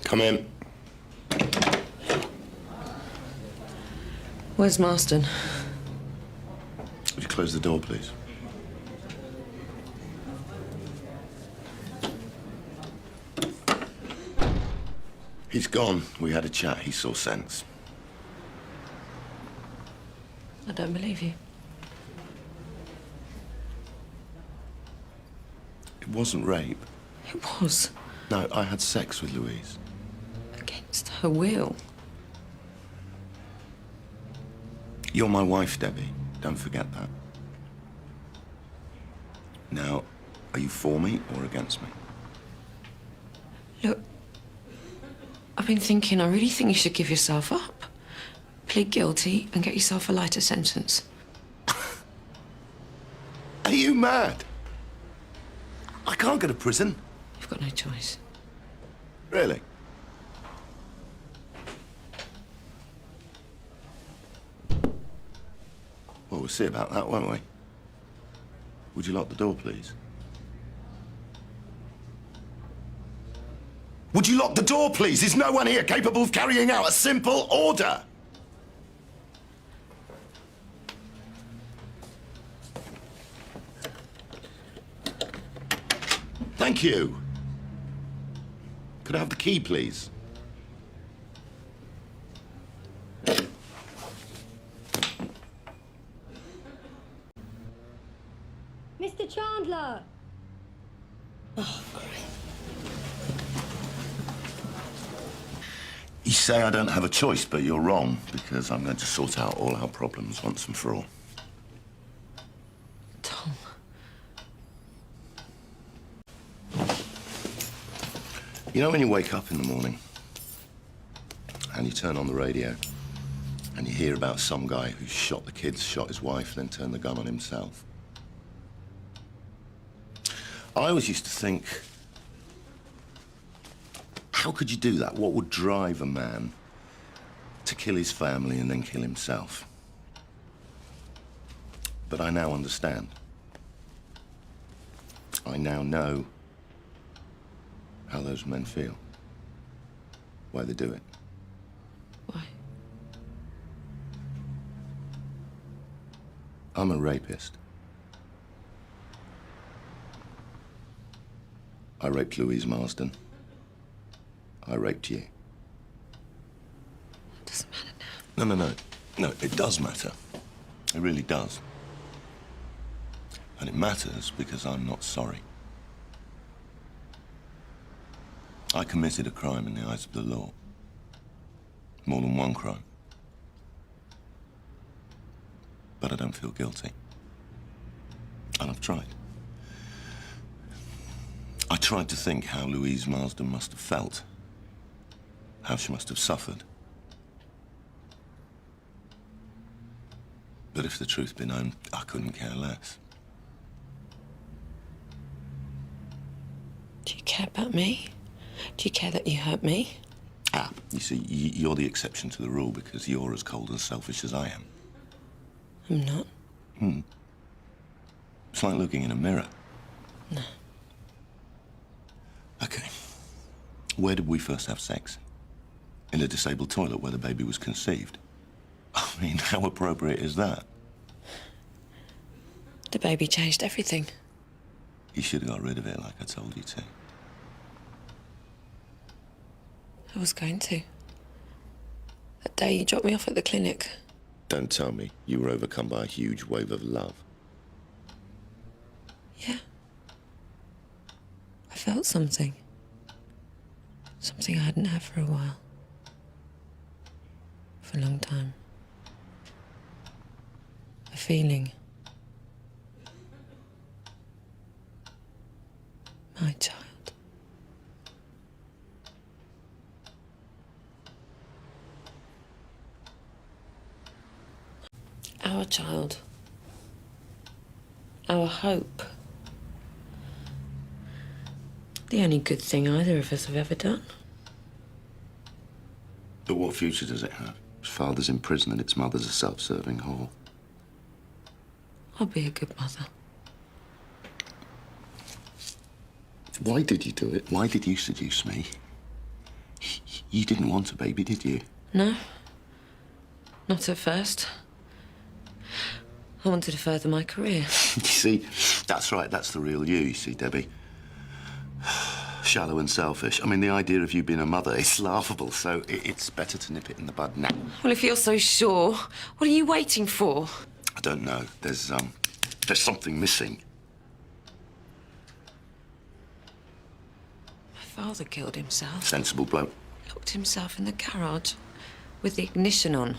Come in. Where's Marston? Would you close the door, please? He's gone. We had a chat. He saw sense. I don't believe you. It wasn't rape. It was. No, I had sex with Louise. Against her will. You're my wife, Debbie. Don't forget that. Now, are you for me or against me? Look, I've been thinking, I really think you should give yourself up. Plead guilty and get yourself a lighter sentence. Are you mad? I can't go to prison. You've got no choice. Really? Well, we'll see about that, won't we? Would you lock the door, please? Would you lock the door, please? Is no one here capable of carrying out a simple order? Thank you. Could I have the key, please? Mr. Chandler! Oh, great. You say I don't have a choice, but you're wrong, because I'm going to sort out all our problems once and for all. Tom. You know when you wake up in the morning and you turn on the radio and you hear about some guy who shot the kids, shot his wife, then turned the gun on himself? I always used to think, how could you do that? What would drive a man to kill his family and then kill himself? But I now understand. I now know how those men feel, why they do it. Why? I'm a rapist. I raped Louise Marsden. I raped you. It doesn't matter now. No, it does matter. It really does. And it matters because I'm not sorry. I committed a crime in the eyes of the law. More than one crime. But I don't feel guilty. And I've tried. I tried to think how Louise Marsden must have felt. How she must have suffered. But if the truth be known, I couldn't care less. Do you care about me? Do you care that you hurt me? Ah, you see, you're the exception to the rule because you're as cold and selfish as I am. I'm not. It's like looking in a mirror. No. Okay. Where did we first have sex? In a disabled toilet where the baby was conceived. I mean, how appropriate is that? The baby changed everything. You should have got rid of it like I told you to. I was going to. That day you dropped me off at the clinic. Don't tell me you were overcome by a huge wave of love. Yeah. I felt something. Something I hadn't had for a while. For a long time. A feeling. My child. Our child. Our hope. The only good thing either of us have ever done. But what future does it have? It's father's in prison and its mother's a self-serving whore. I'll be a good mother. Why did you do it? Why did you seduce me? You didn't want a baby, did you? No. Not at first. I wanted to further my career. You see, that's right, that's the real you see, Debbie. Shallow and selfish. I mean, the idea of you being a mother is laughable, so it's better to nip it in the bud now. Well, if you're so sure, what are you waiting for? I don't know. There's something missing. My father killed himself. Sensible bloke. Locked himself in the garage with the ignition on.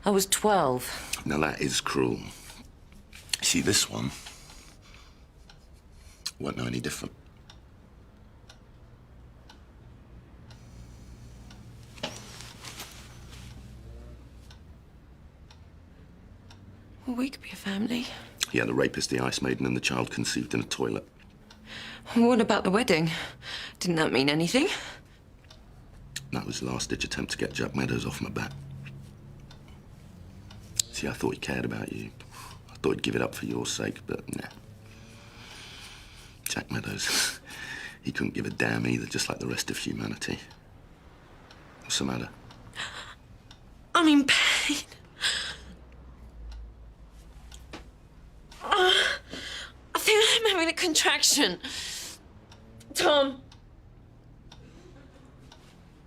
I was 12. Now, that is cruel. See, this one won't know any different. Well, we could be a family. Yeah, the rapist, the ice maiden, and the child conceived in a toilet. What about the wedding? Didn't that mean anything? That was the last-ditch attempt to get Jack Meadows off my back. See, I thought he cared about you. I thought he'd give it up for your sake, but nah. Jack Meadows, he couldn't give a damn either, just like the rest of humanity. What's the matter? I'm in pain. I think I'm having a contraction. Tom.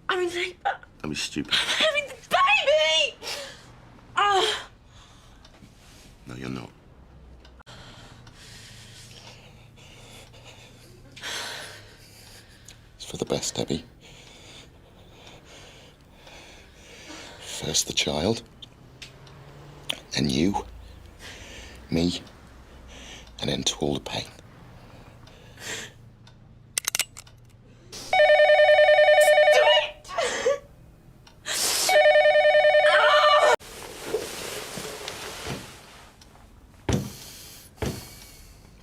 I'm in labor. Don't be stupid. I'm having the baby! Oh. No, you're not. It's for the best, Debbie. First the child, then you, me, and end to all the pain.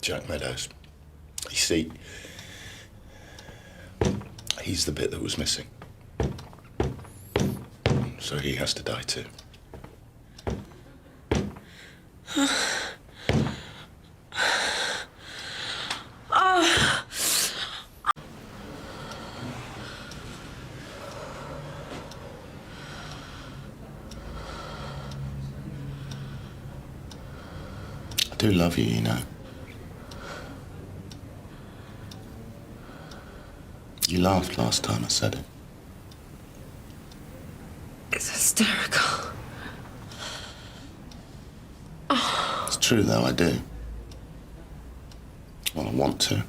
Jack Meadows. You see, he's the bit that was missing. So he has to die too. I do love you, you know. You laughed last time I said it. It's hysterical. It's true, though, I do. Well, I want to.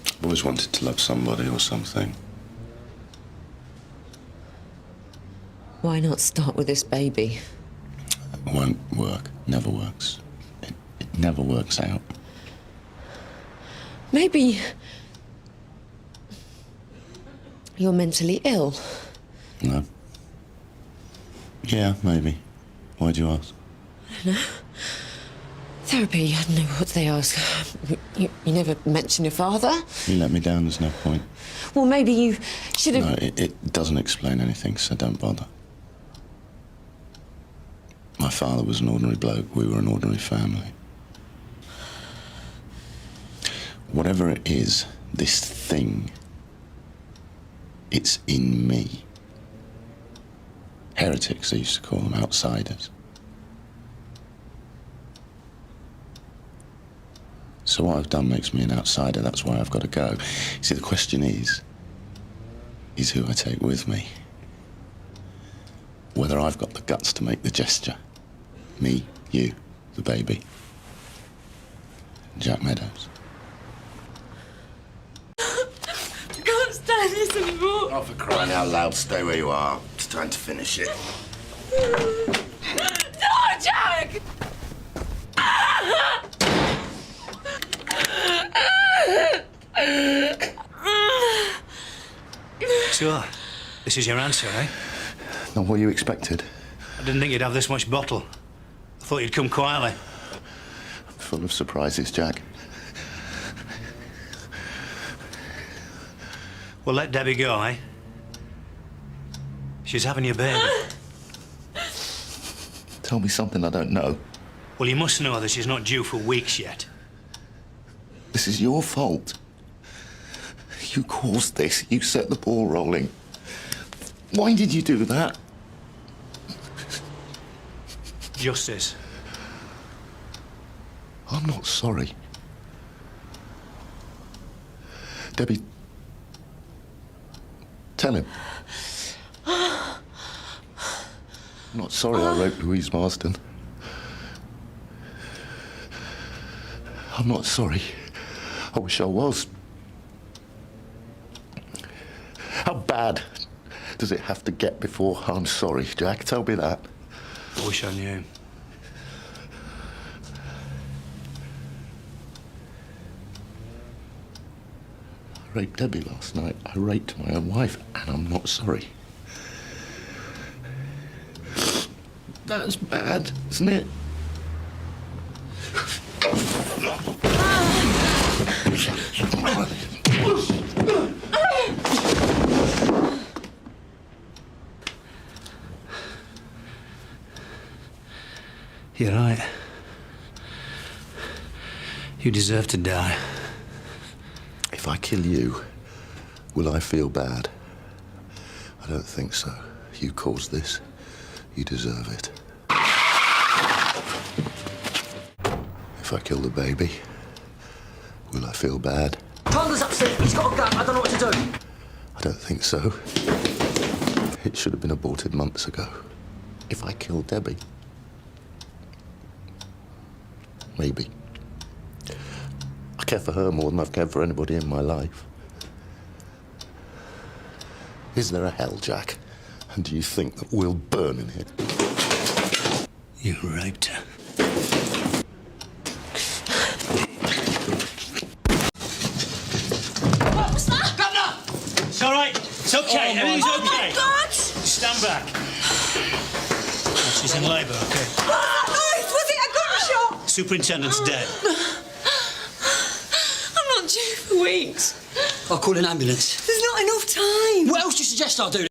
I've always wanted to love somebody or something. Why not start with this baby? It won't work. Never works. It never works out. Maybe you're mentally ill. No? Yeah, maybe. Why'd you ask? I don't know. Therapy, I don't know what they ask. You never mention your father. You let me down, there's no point. Well, maybe you should have... No, it doesn't explain anything, so don't bother. My father was an ordinary bloke. We were an ordinary family. Whatever it is, this thing, it's in me. Heretics, they used to call them, outsiders. So what I've done makes me an outsider. That's why I've got to go. See, the question is who I take with me. Whether I've got the guts to make the gesture. Me, you, the baby. Jack Meadows. I can't stand this anymore. Oh, for crying out loud, stay where you are. It's time to finish it. No, Jack! So, this is your answer, eh? Not what you expected. I didn't think you'd have this much bottle. I thought you'd come quietly. Full of surprises, Jack. Well, let Debbie go, eh? She's having your baby. Tell me something I don't know. Well, you must know that she's not due for weeks yet. This is your fault. You caused this. You set the ball rolling. Why did you do that? Justice. I'm not sorry. Debbie, tell him. I'm not sorry I raped Louise Marsden. I'm not sorry. I wish I was. How bad does it have to get before I'm sorry, Jack? Tell me that. I wish I knew. I raped Debbie last night. I raped my own wife, and I'm not sorry. That's bad, isn't it? You're right. You deserve to die. If I kill you, will I feel bad? I don't think so. You caused this. You deserve it. If I kill the baby, will I feel bad? Chandler's upset. He's got a gun. I don't know what to do. I don't think so. It should have been aborted months ago. If I kill Debbie, maybe. I care for her more than I've cared for anybody in my life. Is there a hell, Jack? And do you think that we'll burn in it? You raped her. What was that? Governor! It's all right. It's okay. Everything's okay. Oh, my God! Stand back. She's in labour, okay? Was it a gunshot? Superintendent's dead. I'm not due for weeks. I'll call an ambulance. There's not enough time. What else do you suggest I do?